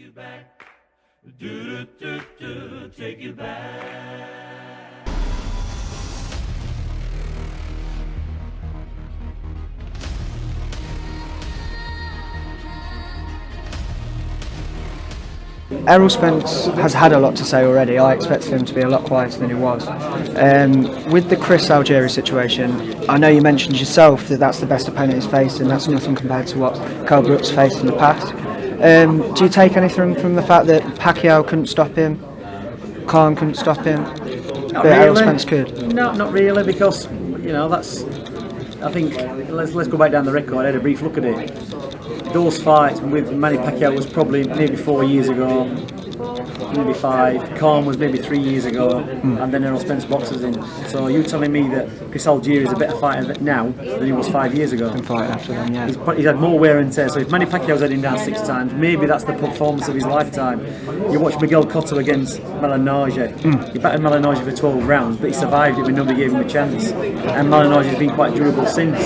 you back. Do, do, do, do, take you back. Errol Spence has had a lot to say already. I expected him to be a lot quieter than he was. With the Chris Algieri situation, I know you mentioned yourself that that's the best opponent he's faced, and that's nothing compared to what Kell Brook's faced in the past. Do you take anything from the fact that Pacquiao couldn't stop him, Khan couldn't stop him, but Errol Spence could? No, not really, because that's. I think let's go back down the record. I had a brief look at it. Those fights with Manny Pacquiao was probably maybe 4 years ago, maybe 5. Khan was maybe 3 years ago, and then Errol Spence boxes in. So you're telling me that Chris Algieri is a better fighter now than he was 5 years ago? And fight after them, yeah. He's had more wear and tear. So if Manny Pacquiao's had him down 6 times, maybe that's the performance of his lifetime. You watch Miguel Cotto against Malignaggi. He battered Malignaggi for 12 rounds, but he survived it when nobody gave him a chance. And Malignaggi's been quite durable since.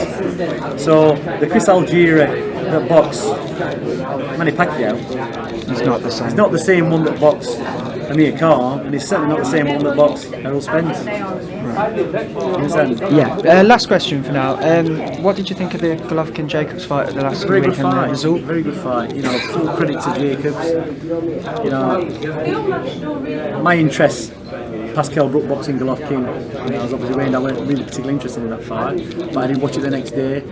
So the Chris Algieri that boxed Manny Pacquiao, He's not the same. he's not the same one that boxed Amir Khan, and he's certainly not the same one that boxed Errol Spence. Right. Yeah. Last question for now. What did you think of the Golovkin-Jacobs fight at the last Very good weekend fight. result? Very good fight. Full credit to Jacobs. My interest past Kell Brook boxing Golovkin, I was obviously weren't really particularly interested in that fight, but I did watch it the next day.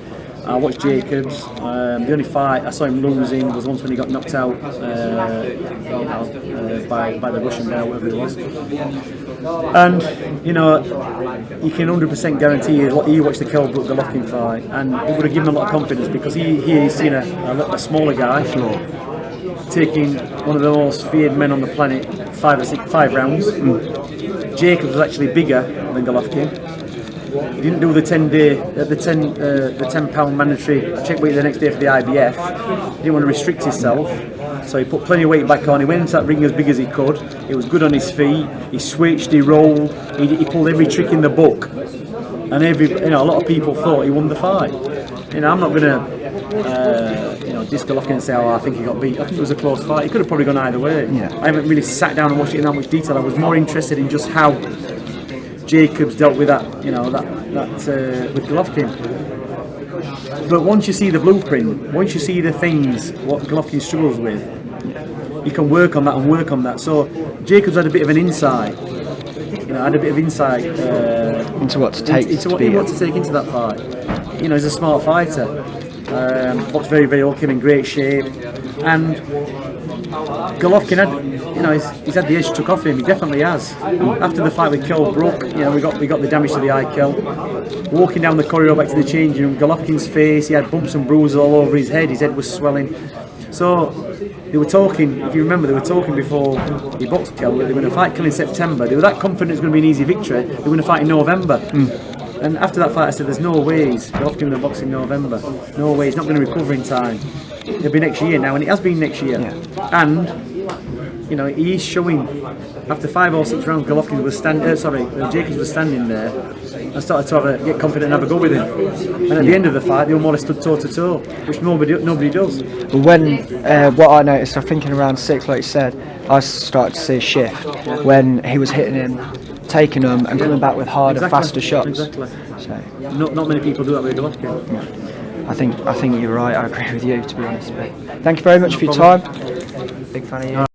I watched Jacobs. The only fight I saw him losing was once when he got knocked out by the Russian guy, whatever it was. And you can 100% guarantee he watched the Kell Brook Golovkin fight, and it would have given him a lot of confidence, because he's seen a smaller guy taking one of the most feared men on the planet 5 rounds. Jacobs was actually bigger than Golovkin. He didn't do the 10-pound mandatory check weight the next day for the IBF. He didn't want to restrict himself, so he put plenty of weight back on. He went into that ring as big as he could. He was good on his feet. He switched. He rolled. He pulled every trick in the book, and a lot of people thought he won the fight. I'm not going to diss Golovkin and say, I think he got beat. I think it was a close fight. It could have probably gone either way. Yeah. I haven't really sat down and watched it in that much detail. I was more interested in just how Jacobs dealt with that, with Golovkin. But once you see the blueprint, once you see the things what Golovkin struggles with, you can work on that and work on that. So Jacobs had a bit of an insight, Into what to take into what he wanted to take into that fight. He's a smart fighter. Boxed very, very well, came in great shape, and Golovkin had, he's had the edge took off him. He definitely has. After the fight with Kell Brook, we got the damage to the eye. Kell walking down the corridor back to the changing room. Golovkin's face, he had bumps and bruises all over his head. His head was swelling. So they were talking. If you remember, they were talking before he boxed Kell. They were going to fight Kell in September. They were that confident it was going to be an easy victory. They were going to fight in November. And after that fight, I said, "There's no ways Golovkin will box in November. No way. He's not going to recover in time. It'll be next year now, and it has been next year." Yeah. And he is showing. After 5 or 6 rounds, Jacobs was standing there and started to get confident and have a go with him. And at the end of the fight, they almost stood toe to toe, which nobody does. But what I noticed, I think in round 6, like you said, I started to see a shift when he was hitting him, taking them, and coming back with harder, faster shots. Exactly. So, not many people do that with Golovkin. I think you're right. I agree with you, to be honest. But thank you very much for your time. Big fan of you.